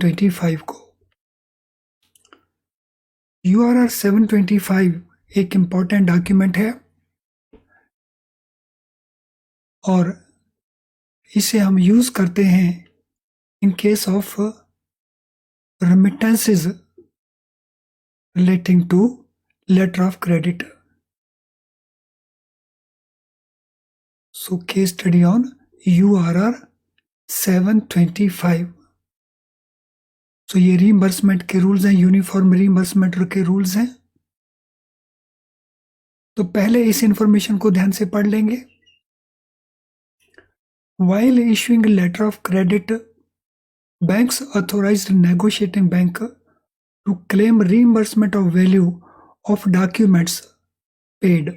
725 को। URR 725 एक important document है और इसे हम यूज करते हैं in case of remittances relating to letter of credit. So case study on URR 725. So ये रीइंबर्समेंट के रूल्स हैं, यूनिफॉर्म रीइंबर्समेंट के रूल्स हैं। तो पहले इस इंफॉर्मेशन को ध्यान से पढ़ लेंगे। While issuing a letter of credit, banks authorized negotiating bank to claim reimbursement of value of documents paid.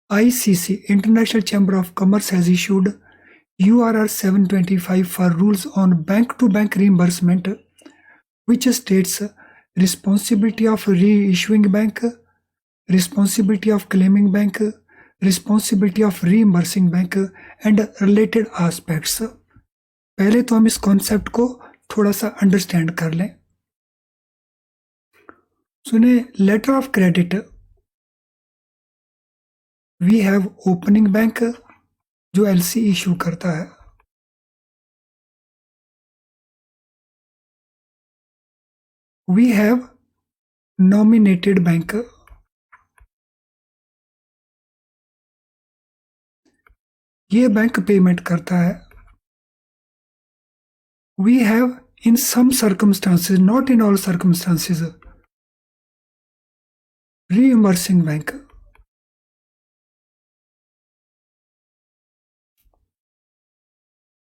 ICC, International Chamber of Commerce, has issued URR 725 for rules on bank-to-bank reimbursement, which states responsibility of reissuing bank, responsibility of claiming bank, responsibility of reimbursing bank and related aspects. पहले तो हम इस concept को थोड़ा सा understand कर लें। सुने, letter of credit, we have opening bank जो एलसी इशू करता है, वी हैव नॉमिनेटेड बैंक, ये बैंक पेमेंट करता है, we have in some circumstances, not in all circumstances, reimbursing bank,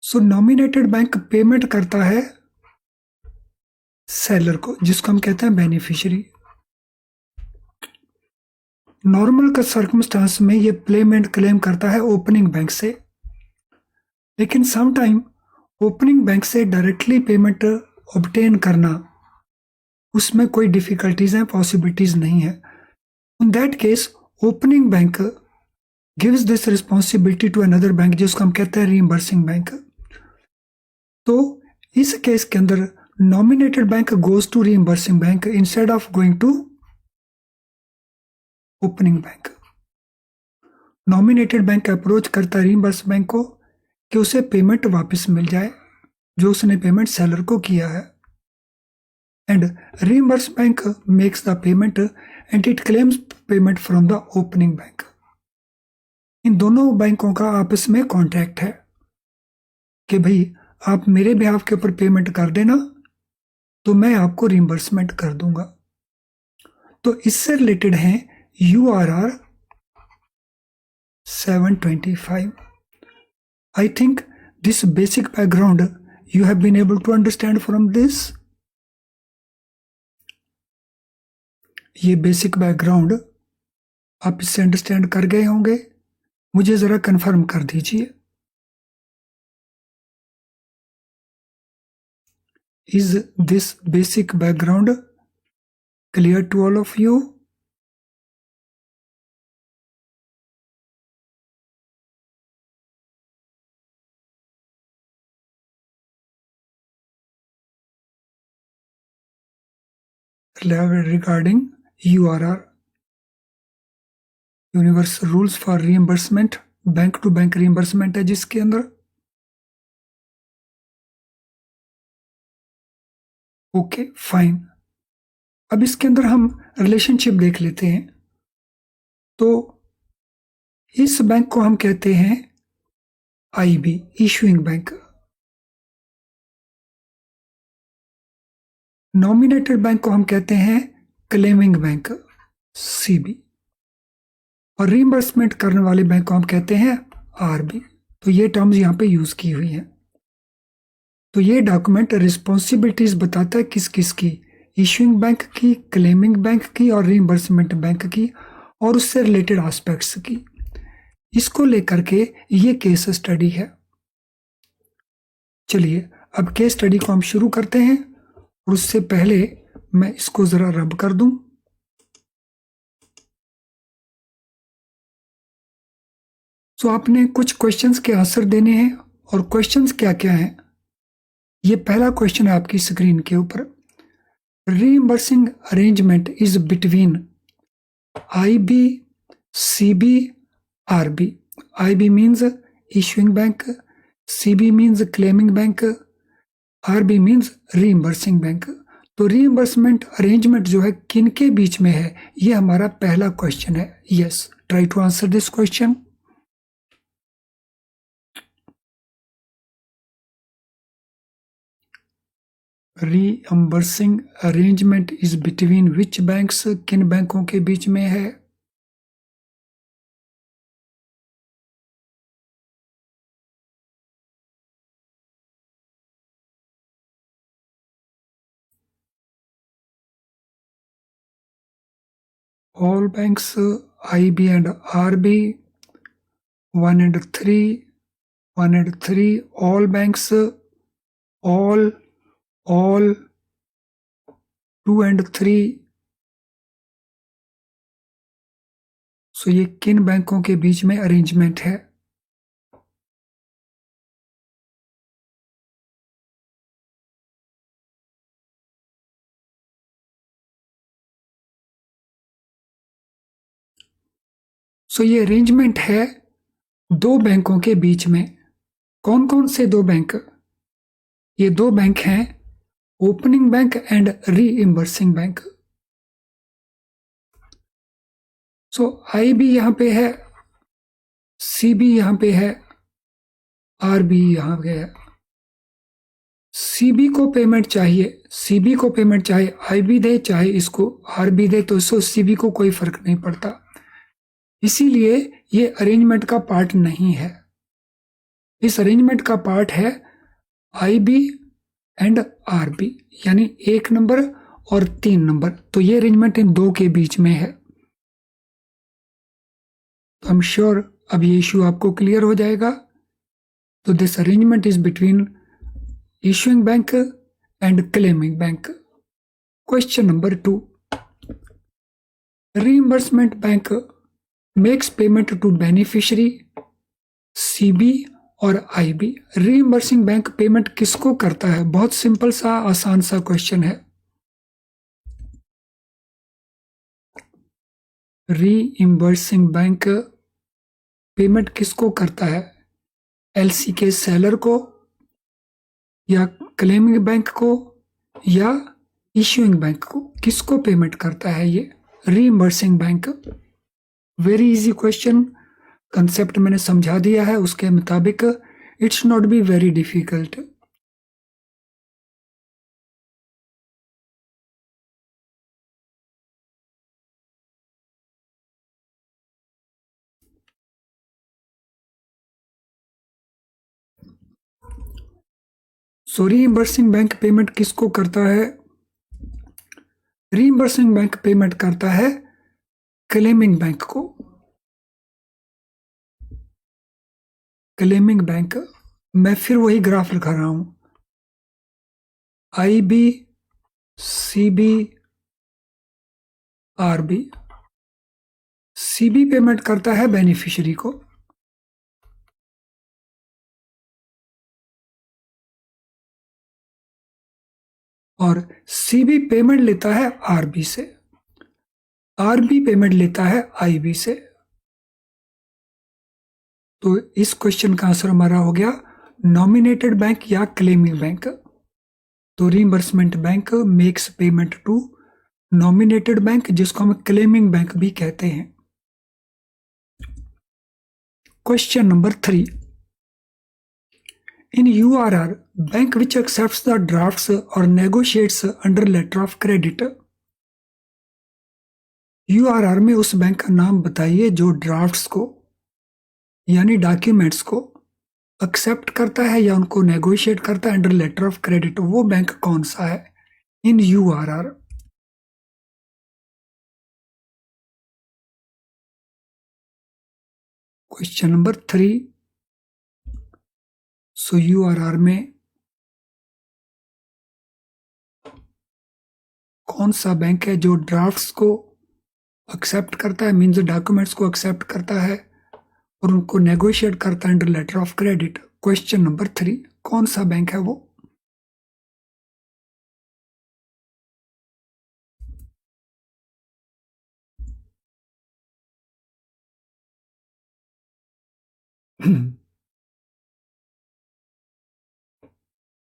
so nominated bank payment करता है सेलर को, जिसको हम कहते हैं बेनिफिशियरी। नॉर्मल का सर्कमस्टांस में ये पेमेंट क्लेम करता है ओपनिंग बैंक से, लेकिन सम टाइम ओपनिंग बैंक से डायरेक्टली पेमेंट ऑब्टेन करना, उसमें कोई डिफिकल्टीज हैं, पॉसिबिलिटीज नहीं है। In that case opening bank gives this responsibility to another bank, जिसको हम कहते हैं रीइंबर्सिंग बैंक। तो इस केस के अंदर nominated bank goes to reimbursing bank instead of going to opening bank. Nominated bank approach करता है रीइंबर्स बैंक को कि उसे पेमेंट वापस मिल जाए जो उसने पेमेंट सेलर को किया है, and reimburse bank makes the payment and it claims payment from the opening bank. इन दोनों बैंकों का आपस में कॉन्ट्रैक्ट है कि भाई आप मेरे बिहाफ के ऊपर पेमेंट कर देना तो मैं आपको रीइंबर्समेंट कर दूंगा। तो इससे रिलेटेड है URR 725। I think this basic background you have been able to understand from this. ये बेसिक बैकग्राउंड आप इससे अंडरस्टैंड कर गए होंगे, मुझे जरा कंफर्म कर दीजिए। Is this basic background clear to all of you? Regarding URR, universal rules for reimbursement, bank to bank reimbursement है जिसके अंदर। ओके फाइन, अब इसके अंदर हम रिलेशनशिप देख लेते हैं। तो इस बैंक को हम कहते हैं IB, issuing bank. Nominated bank को हम कहते हैं क्लेमिंग बैंक, CB, और रीइंबर्समेंट करने वाले बैंक को हम कहते हैं RB। तो ये टर्म्स यहाँ पे यूज की हुई हैं। तो ये डॉक्यूमेंट रिस्पॉन्सिबिलिटीज बताता है किस किस की, इशूइंग बैंक की, क्लेमिंग बैंक की और रीइंबर्समेंट बैंक की, और उससे रिलेटेड एस्पेक्ट्स की। इसको लेकर के ये केस स्टडी है। चलिए अब केस स्टडी को हम शुरू करते हैं, और उससे पहले मैं इसको जरा रब कर दूं। तो आपने कुछ क्वेश्चंस के आंसर देने हैं, और क्वेश्चंस क्या क्या हैं ये पहला क्वेश्चन है आपकी स्क्रीन के ऊपर। Reimbursing arrangement is between IB, CB, RB. IB means issuing bank, CB means claiming bank, RB means reimbursing bank. तो रीइंबर्समेंट अरेंजमेंट जो है किन के बीच में है, ये हमारा पहला क्वेश्चन है। Yes, try to answer this question. Reimbursing arrangement is between which banks, किन बैंकों के बीच में है? All banks, IB and RB, 1 and 3, 1 and 3, all banks, all 2 and 3। सो ये किन बैंकों के बीच में अरेंजमेंट है? सो ये अरेंजमेंट है दो बैंकों के बीच में। कौन कौन से दो बैंक? ये दो बैंक हैं, opening bank and reimbursing bank. So IB यहां पे है, CB यहां पे है, RB यहां पे है। CB को पेमेंट चाहिए, CB को पेमेंट चाहे IB दे चाहे इसको RB दे, तो इसको CB को कोई फर्क नहीं पड़ता, इसीलिए ये अरेंजमेंट का पार्ट नहीं है। इस अरेंजमेंट का पार्ट है IB एंड RB, यानी 1 नंबर और 3 नंबर। तो ये अरेंजमेंट इन दो के बीच में है। तो आई एम श्योर अब ये इश्यू आपको क्लियर हो जाएगा। तो this arrangement is between issuing bank and claiming bank. Question number 2, reimbursement bank makes payment to beneficiary CB और IB। रीइंबर्सिंग बैंक पेमेंट किसको करता है? बहुत सिंपल सा आसान सा क्वेश्चन है। रीइंबर्सिंग बैंक पेमेंट किसको करता है? LC के सेलर को, या क्लेमिंग बैंक को, या इशूइंग बैंक को? किसको पेमेंट करता है ये reimbursing bank? Very easy question, concept मैंने समझा दिया है उसके मुताबिक। It's not be very difficult. So reimbursing bank payment किसको करता है? रीइंबर्सिंग बैंक पेमेंट करता है क्लेमिंग बैंक को। क्लेमिंग बैंक, मैं फिर वही ग्राफ लिखा रहा हूं, IB, CB, RB। CB payment करता है बेनिफिशियरी को, और CB पेमेंट लेता है RB से, RB पेमेंट लेता है IB से। तो इस क्वेश्चन का आंसर हमारा हो गया नॉमिनेटेड बैंक या क्लेमिंग बैंक। तो reimbursement bank makes payment to nominated bank, जिसको हम क्लेमिंग बैंक भी कहते हैं। Question number 3, in URR bank which accepts the drafts और negotiates under letter of credit. URR में उस बैंक का नाम बताइए जो ड्राफ्ट्स को यानी डॉक्यूमेंट्स को एक्सेप्ट करता है या उनको नेगोशिएट करता है अंडर लेटर ऑफ क्रेडिट। वो बैंक कौन सा है इन URR? क्वेश्चन नंबर 3, सो URR में कौन सा बैंक है जो ड्राफ्ट्स को एक्सेप्ट करता है, मीन्स डॉक्यूमेंट्स को एक्सेप्ट करता है और उनको नेगोशिएट करता है under letter of credit? Question number 3, कौन सा बैंक है वो?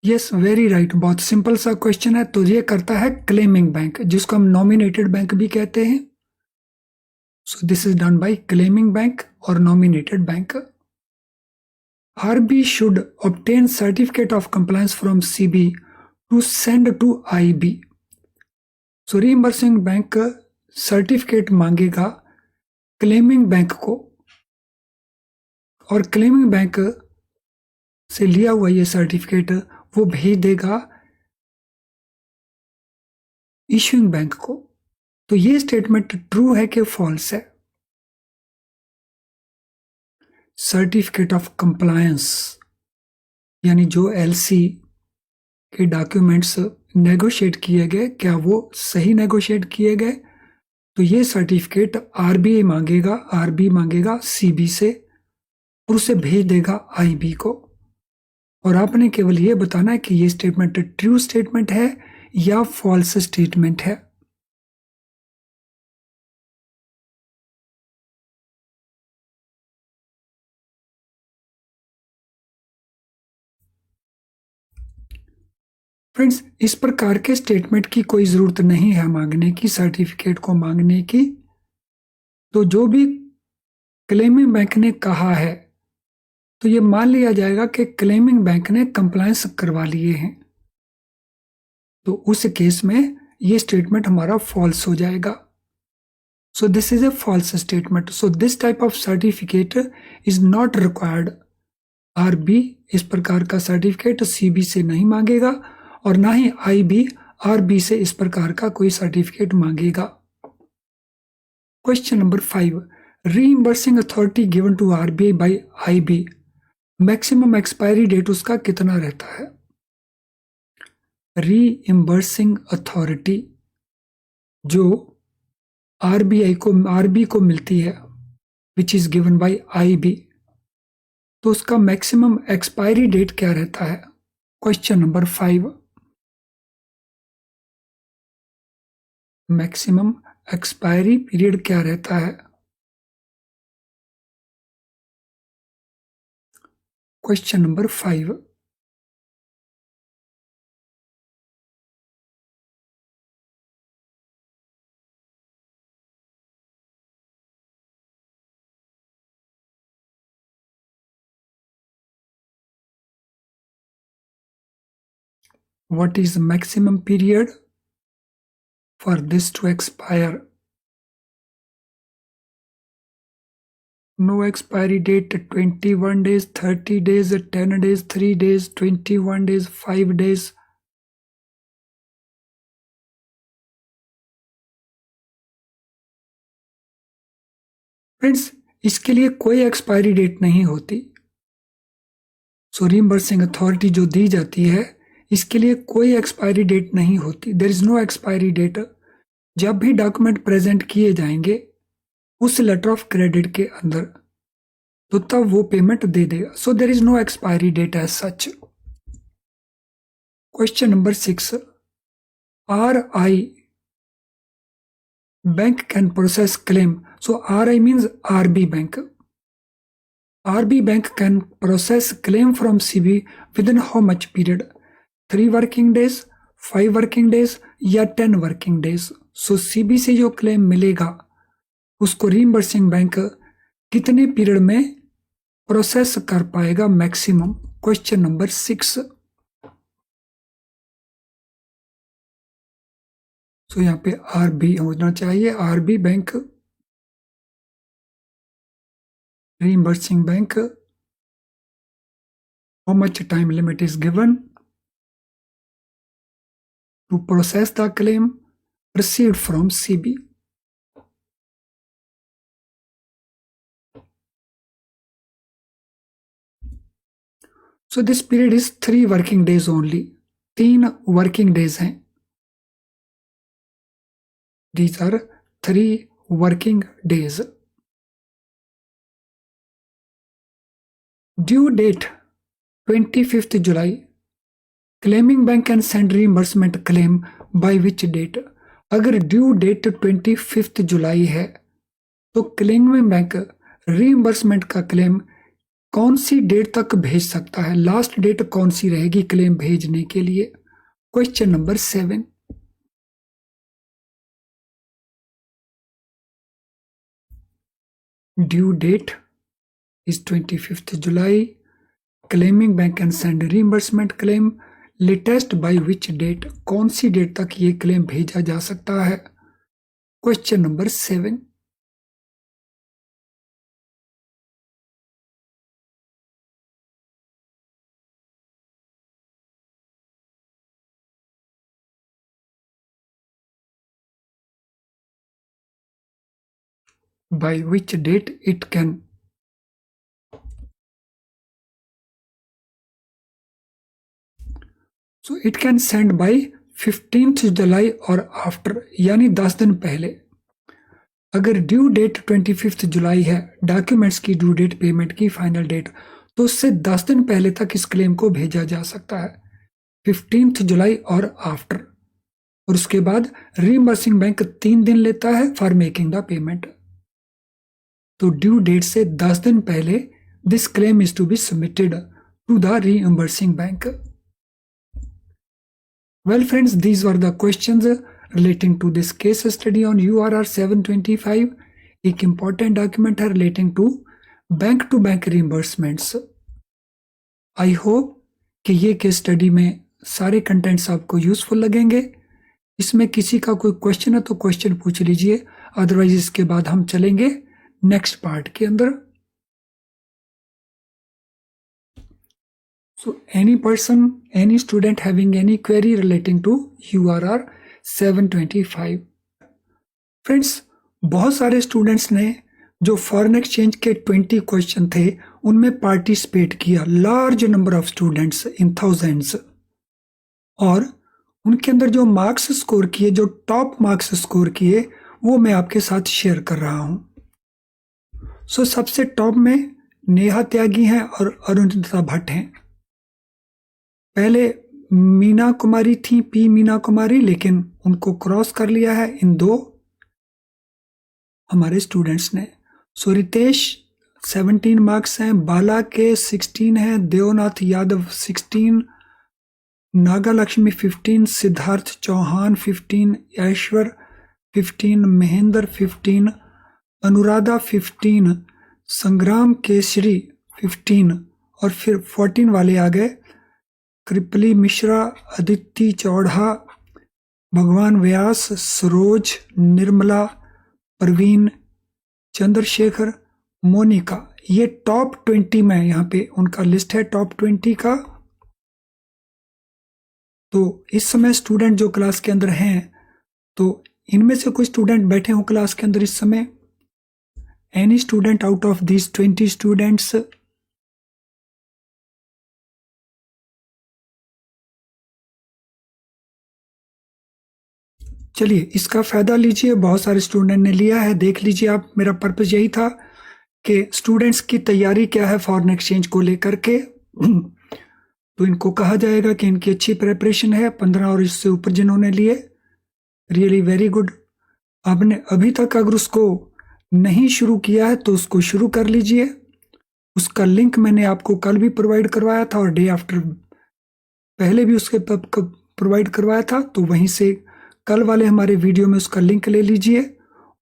यस, वेरी राइट, बहुत सिंपल सा क्वेश्चन है। तो ये करता है क्लेमिंग बैंक, जिसको हम नॉमिनेटेड बैंक भी कहते हैं। So this is done by claiming bank और nominated bank. RB should obtain certificate of compliance from CB to send to IB. सो रीइंबर्सिंग बैंक सर्टिफिकेट मांगेगा क्लेमिंग बैंक को, और क्लेमिंग बैंक से लिया हुआ ये सर्टिफिकेट वो भेज देगा इश्यूइंग बैंक को। तो ये स्टेटमेंट ट्रू है कि फॉल्स है? सर्टिफिकेट ऑफ कंप्लायंस यानी जो LC के डॉक्यूमेंट्स नेगोशिएट किए गए, क्या वो सही नेगोशिएट किए गए? तो ये सर्टिफिकेट RBI मांगेगा, RB मांगेगा CB से, और उसे भेज देगा IB को। और आपने केवल ये बताना है कि ये स्टेटमेंट ट्रू स्टेटमेंट है या फॉल्स स्टेटमेंट है। फ्रेंड्स, इस प्रकार के स्टेटमेंट की कोई जरूरत नहीं है मांगने की, सर्टिफिकेट को मांगने की। तो जो भी क्लेमिंग बैंक ने कहा है तो ये मान लिया जाएगा कि क्लेमिंग बैंक ने कंप्लायंस करवा लिए हैं। तो उस केस में ये स्टेटमेंट हमारा फॉल्स हो जाएगा। So this is a false statement. So this type of certificate is not required. RB इस प्रकार का सर्टिफिकेट CB से नहीं मांगेगा, और ना ही IB RB से इस प्रकार का कोई सर्टिफिकेट मांगेगा। Question number 5, reimbursing authority given to RBI by IB, maximum expiry date उसका कितना रहता है? रीइंबर्सिंग अथॉरिटी जो RB को मिलती है, which is given by IB, तो उसका मैक्सिमम एक्सपायरी डेट क्या रहता है? Question number 5, maximum expiry period क्या रहता है? Question number 5, what is the maximum period for this to expire? No expiry date, 21 days, 30 days, 10 days, 3 days, 21 days, 5 days. Friends, इसके लिए कोई एक्सपायरी डेट नहीं होती। सो रीइंबर्सिंग अथॉरिटी जो दी जाती है, इसके लिए कोई एक्सपायरी डेट नहीं होती। There is no expiry date. जब भी डॉक्यूमेंट प्रेजेंट किए जाएंगे उस लेटर ऑफ क्रेडिट के अंदर, तो तब वो पेमेंट दे देगा। So there is no expiry date as such. Question number 6, RI bank can process claim. So RI means RB bank. RB bank can process claim from CB within how much period? 3 working days, 5 working days या 10 working days? सो CB से जो claim मिलेगा उसको रीइंबर्सिंग bank कितने period में process कर पाएगा maximum? Question number 6। सो यहाँ पे RB होना चाहिए, RB bank, reimbursing bank, how much time limit is given to process the claim received from CB? So this period is 3 working days only. 3 working days हैं. These are 3 working days. Due date 25th July. Claiming bank can send reimbursement claim by which date? अगर due date 25th जुलाई है तो claiming bank reimbursement का claim कौन सी date तक भेज सकता है, लास्ट डेट कौन सी रहेगी क्लेम भेजने के लिए। Question number 7, due date is 25th July, claiming bank can send reimbursement claim latest by which date, कौन सी डेट तक ये क्लेम भेजा जा सकता है। Question number 7, by which date it can so it can send by 15th July और after, यानी 10 दिन पहले। अगर ड्यू डेट 25th जुलाई है, डॉक्यूमेंट्स की ड्यू डेट, पेमेंट की फाइनल डेट, तो उससे 10 दिन पहले तक इस क्लेम को भेजा जा सकता है, 15th जुलाई और आफ्टर। और उसके बाद रीइंबर्सिंग बैंक 3 दिन लेता है फॉर मेकिंग द पेमेंट। तो ड्यू डेट से 10 दिन पहले this claim is to be submitted to the reimbursing bank. Well friends, these were the questions relating to this case study on URR 725. एक important document है relating to bank to bank reimbursements. I hope कि ये case study में सारे contents आपको useful लगेंगे। इसमें किसी का कोई question है तो question पूछ लीजिए, अदरवाइज इसके बाद हम चलेंगे नेक्स्ट पार्ट के अंदर। So any person, any student having any query relating to URR 725. Friends, बहुत सारे स्टूडेंट्स ने जो फॉरेन एक्सचेंज के 20 क्वेश्चन थे उनमें पार्टिसिपेट किया, large number of students in thousands, और उनके अंदर जो मार्क्स स्कोर किए, जो टॉप मार्क्स स्कोर किए, वो मैं आपके साथ शेयर कर रहा हूं। सो सबसे टॉप में नेहा त्यागी हैं और अरुणिता भट्ट हैं। पहले मीना कुमारी थी, पी मीना कुमारी, लेकिन उनको क्रॉस कर लिया है इन दो हमारे स्टूडेंट्स ने। सो रितेश 17 मार्क्स हैं, बाला के 16 हैं, देवनाथ यादव 16, नागा लक्ष्मी 15, सिद्धार्थ चौहान 15, ऐश्वर 15, महेंद्र 15, अनुराधा 15, संग्राम केसरी 15, और फिर 14 वाले आ गए कृपली मिश्रा, अदिति चौड़ा, भगवान व्यास, सरोज, निर्मला, प्रवीण, चंद्रशेखर, मोनिका। ये टॉप 20 में यहाँ पे उनका लिस्ट है, टॉप 20 का। तो इस समय स्टूडेंट जो क्लास के अंदर हैं, तो इनमें से कुछ स्टूडेंट बैठे हो क्लास के अंदर इस समय। Any student out of these 20 students? चलिए इसका फायदा लीजिए, बहुत सारे स्टूडेंट ने लिया है, देख लीजिए आप। मेरा पर्पस यही था कि स्टूडेंट्स की तैयारी क्या है फॉरेन एक्सचेंज को लेकर के, तो इनको कहा जाएगा कि इनकी अच्छी प्रिपरेशन है। 15 और इससे ऊपर जिन्होंने लिए, रियली वेरी गुड। आपने अभी तक अगर उसको नहीं शुरू किया है तो उसको शुरू कर लीजिए। उसका लिंक मैंने आपको कल भी प्रोवाइड करवाया था और डे आफ्टर पहले भी उसके प्रोवाइड करवाया था, तो वहीं से कल वाले हमारे वीडियो में उसका लिंक ले लीजिए,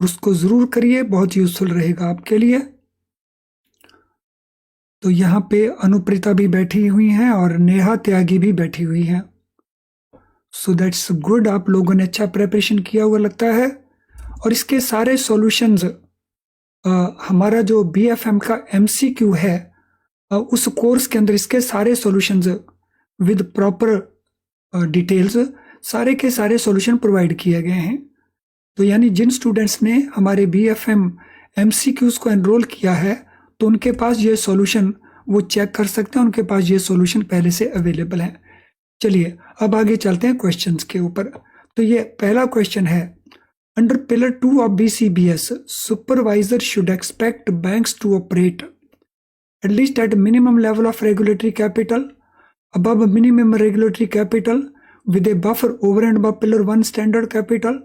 उसको जरूर करिए, बहुत यूजफुल रहेगा आपके लिए। तो यहाँ पे अनुप्रीता भी बैठी हुई हैं और नेहा त्यागी भी बैठी हुई हैं। सो दैट्स गुड, आप लोगों ने अच्छा प्रिपरेशन किया हुआ लगता है। और इसके सारे सॉल्यूशंस हमारा जो BFM का MCQ है, उस कोर्स के अंदर इसके सारे सॉल्यूशंस विद प्रॉपर डिटेल्स, सारे के सारे सॉल्यूशन प्रोवाइड किए गए हैं। तो यानी जिन स्टूडेंट्स ने हमारे BFM MCQs को एनरोल किया है, तो उनके पास ये सॉल्यूशन वो चेक कर सकते हैं, उनके पास ये सॉल्यूशन पहले से अवेलेबल है। चलिए अब आगे चलते हैं क्वेश्चंस के ऊपर। तो ये पहला क्वेश्चन है, under pillar 2 of BCBS, supervisor should expect banks to operate at least at minimum level of regulatory capital, above minimum regulatory capital, with a buffer over and above pillar 1 standard capital।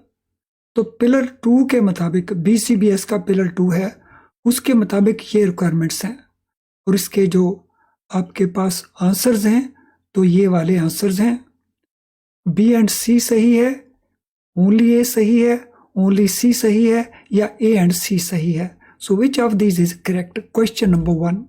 तो pillar 2 के मुताबिक, BCBS का pillar 2 है, उसके मुताबिक ये requirements हैं। और इसके जो आपके पास आंसर्स हैं तो ये वाले आंसर्स हैं। बी एंड सी सही है, ओनली ए सही है, ओनली सी सही है, या ए एंड सी सही है। So which of these is correct? Question number 1।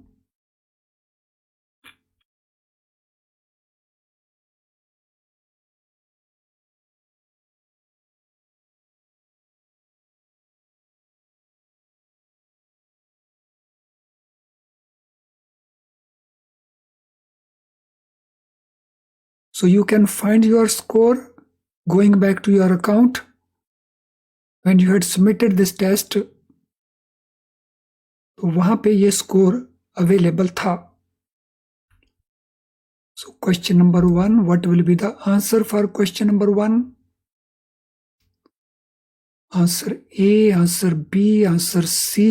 So you can find your score going back to your account when you had submitted this test. तो वहां पे ये स्कोर अवेलेबल था। So question number 1, what will be the answer for question number 1? Answer A, answer B, answer C.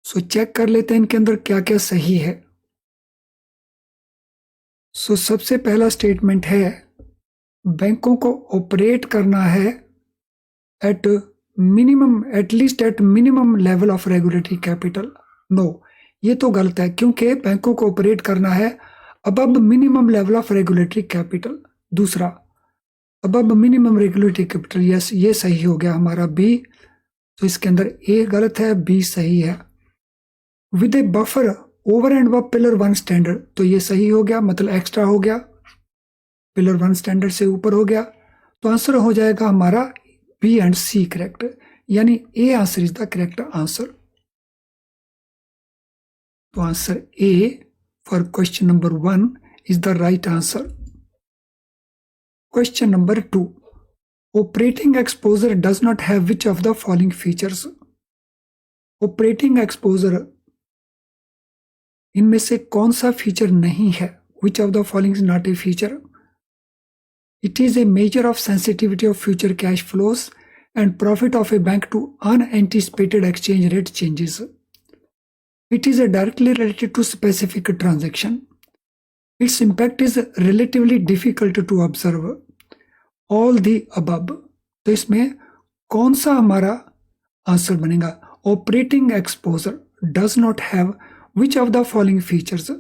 So check कर लेते हैं इनके अंदर क्या क्या सही है। So सबसे पहला स्टेटमेंट है बैंकों को ऑपरेट करना है at least at minimum level of regulatory capital. No, ये तो गलत है, क्योंकि बैंकों को ऑपरेट करना है above minimum level of regulatory capital. दूसरा, above minimum regulatory capital, yes, ये सही हो गया हमारा बी। तो इसके अंदर ए गलत है, बी सही है। With A buffer over and above pillar 1 standard, तो ये सही हो गया, मतलब एक्स्ट्रा हो गया, पिलर 1 स्टैंडर्ड से ऊपर हो गया। तो आंसर हो जाएगा हमारा बी एंड सी करेक्ट, यानी A answer is the correct answer. तो answer A for question number 1 is the right answer. Question number 2, operating exposure does not have which of the following features? Operating exposure इनमें से कौन सा feature नहीं है? Which of the following is not a feature? It is a measure of sensitivity of future cash flows and profit of a bank to unanticipated exchange rate changes. It is directly related to specific transaction. Its impact is relatively difficult to observe. All the above. तो इसमें कौन सा हमारा answer बनेगा? Operating exposure does not have which of the following features?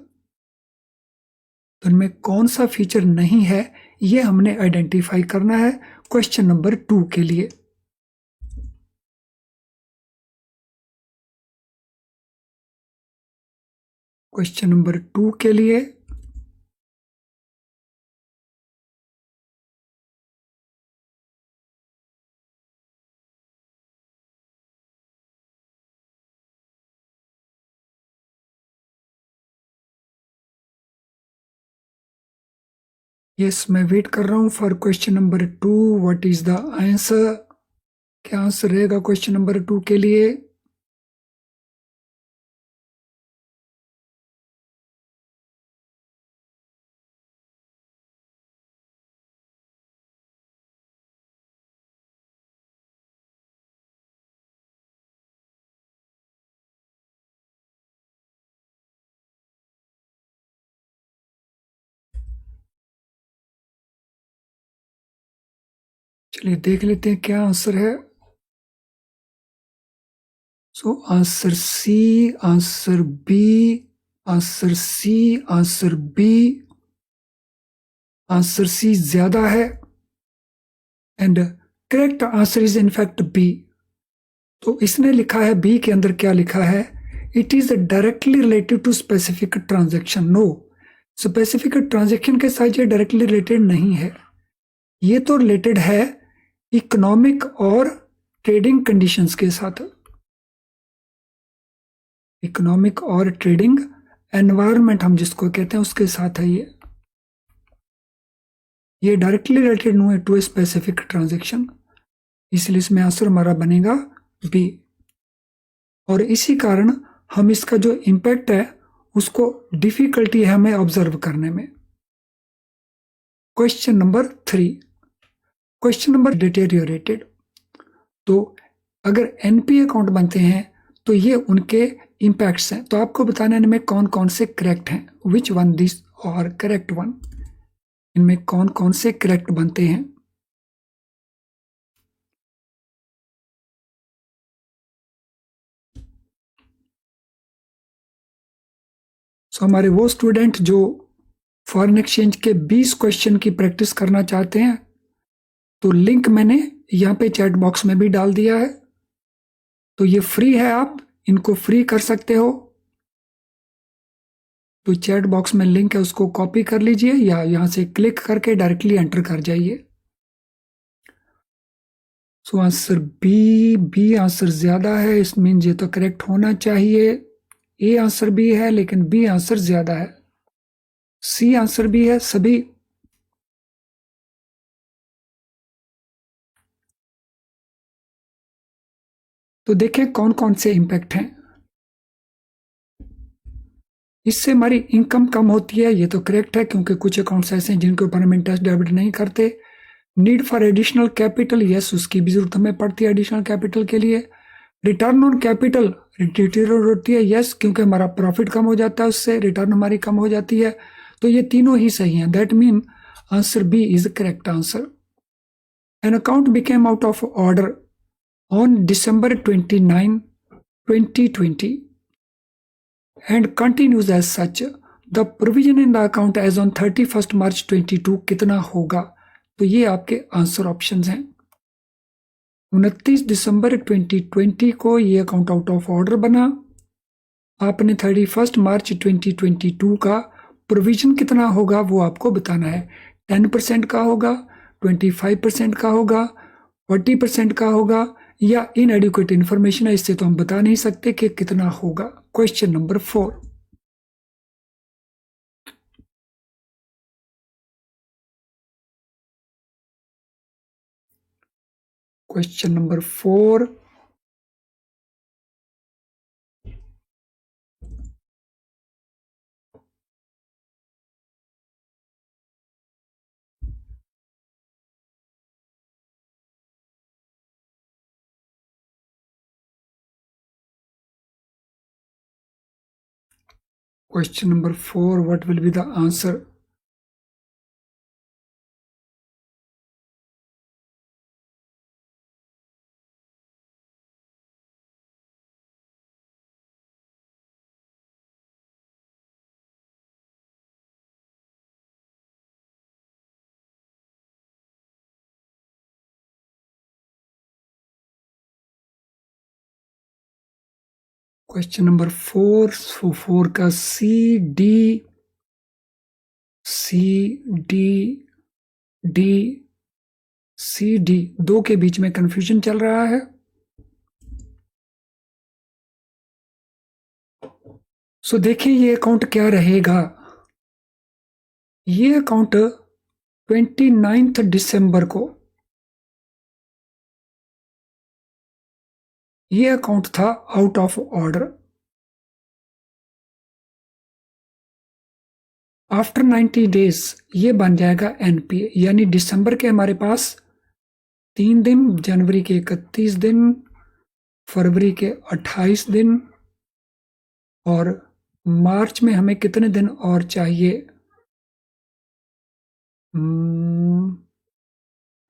तो इनमें कौन सा फीचर नहीं है, ये हमने आइडेंटिफाई करना है क्वेश्चन नंबर 2 के लिए। क्वेश्चन नंबर 2 के लिए यस, मैं वेट कर रहा हूं for question number 2। What is the answer? क्या आंसर रहेगा क्वेश्चन नंबर 2 के लिए? चलिए देख लेते हैं क्या आंसर है। So answer C, answer B, answer C, answer B. Answer C ज्यादा है and correct answer is in fact B. तो इसने लिखा है बी के अंदर क्या लिखा है? It is directly related to specific transaction. No, specific transaction के साथ ये डायरेक्टली रिलेटेड नहीं है। ये तो रिलेटेड है इकोनॉमिक और ट्रेडिंग कंडीशंस के साथ, इकोनॉमिक और ट्रेडिंग एनवायरनमेंट हम जिसको कहते हैं उसके साथ है। ये डायरेक्टली रिलेटेड नो है टू ए स्पेसिफिक ट्रांजेक्शन, इसलिए इसमें आंसर हमारा बनेगा बी। और इसी कारण हम इसका जो इम्पैक्ट है उसको डिफिकल्टी है हमें ऑब्जर्व करने में। Question number 3, question number deteriorated. तो अगर एनपीए अकाउंट बनते हैं तो ये उनके इम्पैक्ट्स हैं, तो आपको बताना इनमें कौन कौन से करेक्ट हैं। विच वन दिस और करेक्ट वन, इनमें कौन कौन से करेक्ट बनते हैं। हमारे वो स्टूडेंट जो फॉरेन एक्सचेंज के 20 क्वेश्चन की प्रैक्टिस करना चाहते हैं, तो लिंक मैंने यहाँ पे चैट बॉक्स में भी डाल दिया है। तो ये फ्री है, आप इनको फ्री कर सकते हो। तो चैट बॉक्स में लिंक है, उसको कॉपी कर लीजिए या यहाँ से क्लिक करके डायरेक्टली एंटर कर जाइए। सो आंसर बी आंसर ज्यादा है, इस मीन ये तो करेक्ट होना चाहिए। ए आंसर बी है लेकिन बी आंसर ज्यादा है। सी आंसर भी है सभी। तो देखें कौन कौन से इंपैक्ट हैं। इससे हमारी इनकम कम होती है, ये तो करेक्ट है क्योंकि कुछ अकाउंट्स ऐसे हैं जिनके ऊपर हम इंटरेस्ट डेबिट नहीं करते। Need for additional capital, yes उसकी भी जरूरत हमें पड़ती है एडिशनल कैपिटल के लिए। रिटर्न ऑन कैपिटल डिटीरियोरेट होती है, यस क्योंकि हमारा प्रॉफिट कम हो जाता है, उससे रिटर्न हमारी कम हो जाती है। तो ये तीनों ही सही हैं। That mean answer B is correct answer. An account became out of order on December 29, 2020 and continues as such. The provision in the account as on 31st March 22 कितना होगा? तो ये आपके आंसर ऑप्शंस हैं। 29 दिसंबर 2020 को ये अकाउंट आउट ऑफ ऑर्डर बना। आपने 31 मार्च 2022 का प्रोविजन कितना होगा वो आपको बताना है। 10% का होगा, 25% का होगा, 40% का होगा या इनएडिक्वेट इंफॉर्मेशन है, इससे तो हम बता नहीं सकते कि कितना होगा। Question number 4। Question number 4। Question number 4, what will be the answer? Question number 4, सो 4 का सी डी दो के बीच में कंफ्यूजन चल रहा है। सो देखिए ये अकाउंट क्या रहेगा। ये अकाउंट 29 दिसंबर को ये अकाउंट था out of order. After 90 days ये बन जाएगा एनपीए, यानी दिसंबर के हमारे पास 3 दिन, जनवरी के 31 दिन, फरवरी के 28 दिन और मार्च में हमें कितने दिन और चाहिए?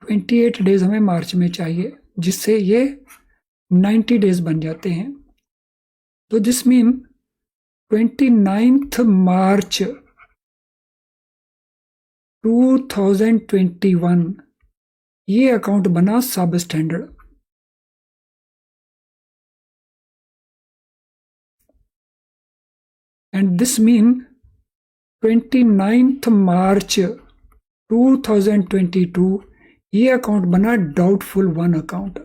28 डेज हमें मार्च में चाहिए, जिससे ये 90 डेज बन जाते हैं। तो दिस मीन 29 मार्च 2021 ये अकाउंट बना सब standard. And this mean 29 March 2022 ये अकाउंट बना डाउटफुल 1 अकाउंट।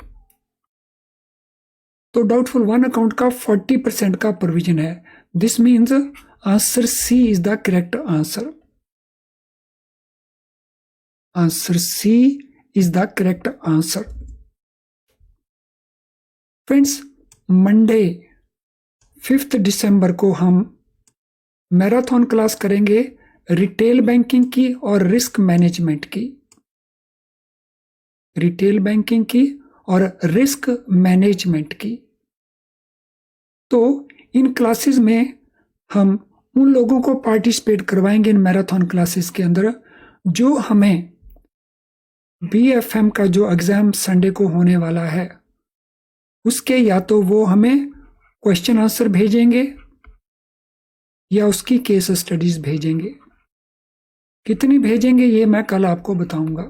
तो डाउटफुल 1 अकाउंट का 40% का प्रोविजन है। This means answer C is the correct answer. Answer C is the correct answer. Friends, Monday 5 दिसंबर को हम मैराथन क्लास करेंगे रिटेल बैंकिंग की और रिस्क मैनेजमेंट की। रिटेल बैंकिंग की और रिस्क मैनेजमेंट की। तो इन क्लासेस में हम उन लोगों को पार्टिसिपेट करवाएंगे इन मैराथन क्लासेस के अंदर जो हमें बीएफएम का जो एग्जाम संडे को होने वाला है उसके या तो वो हमें क्वेश्चन आंसर भेजेंगे या उसकी केस स्टडीज भेजेंगे। कितनी भेजेंगे ये मैं कल आपको बताऊंगा।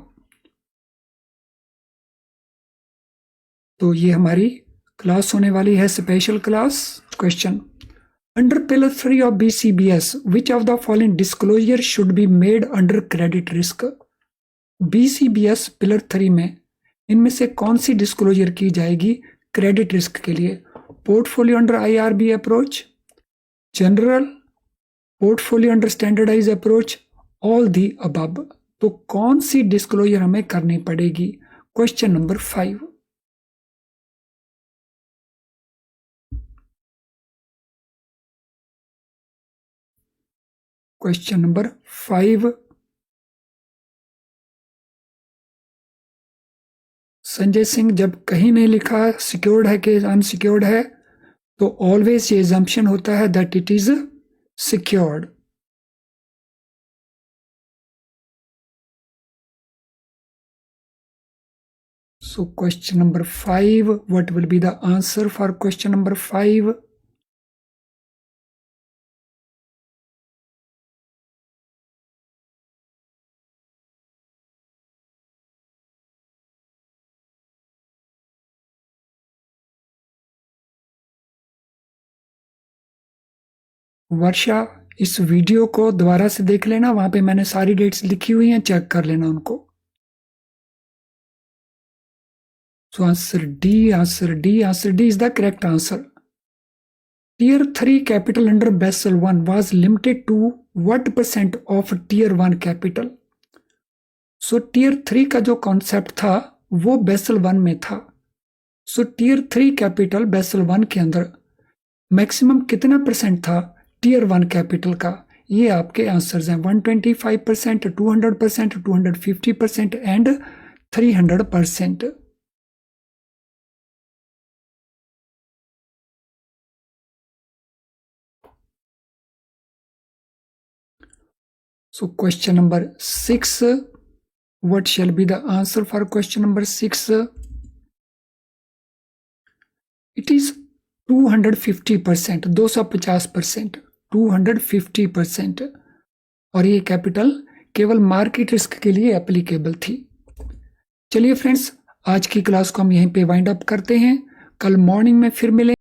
तो ये हमारी क्लास होने वाली है special class. Question, under pillar 3 of BCBS which of the following disclosure should be made under credit risk. BCBS pillar 3 में इनमें से कौन सी डिस्क्लोजर की जाएगी क्रेडिट रिस्क के लिए? Portfolio under IRB approach, general, portfolio under standardize approach, all the above. तो कौन सी डिस्क्लोजर हमें करनी पड़ेगी? Question number 5। Question number 5, Sanjay Singh, जब कहीं नहीं लिखा सिक्योर्ड है कि अनसिक्योर्ड है तो ऑलवेज ये एजम्पशन होता है that it is secured. So question number 5, what will be the answer for question number 5? वर्षा, इस वीडियो को दोबारा से देख लेना, वहां पे मैंने सारी डेट्स लिखी हुई हैं, चेक कर लेना उनको। So answer D, answer D, answer D is the correct answer. Tier 3 capital under Basel 1 was limited to what percent of Tier 1 capital? So Tier 3 का जो कॉन्सेप्ट था वो Basel 1 में था। So Tier 3 कैपिटल Basel 1 के अंदर maximum कितना percent था Tier 1 कैपिटल का? ये आपके आंसर्स हैं 125%, 200%, 250% and 300%। So question number 6, what shall be the answer for question number 6? It is 250%, 250%, 250%। और ये कैपिटल केवल मार्केट रिस्क के लिए एप्लीकेबल थी। चलिए फ्रेंड्स, आज की क्लास को हम यहीं पे वाइंड अप करते हैं। कल मॉर्निंग में फिर मिलेंगे।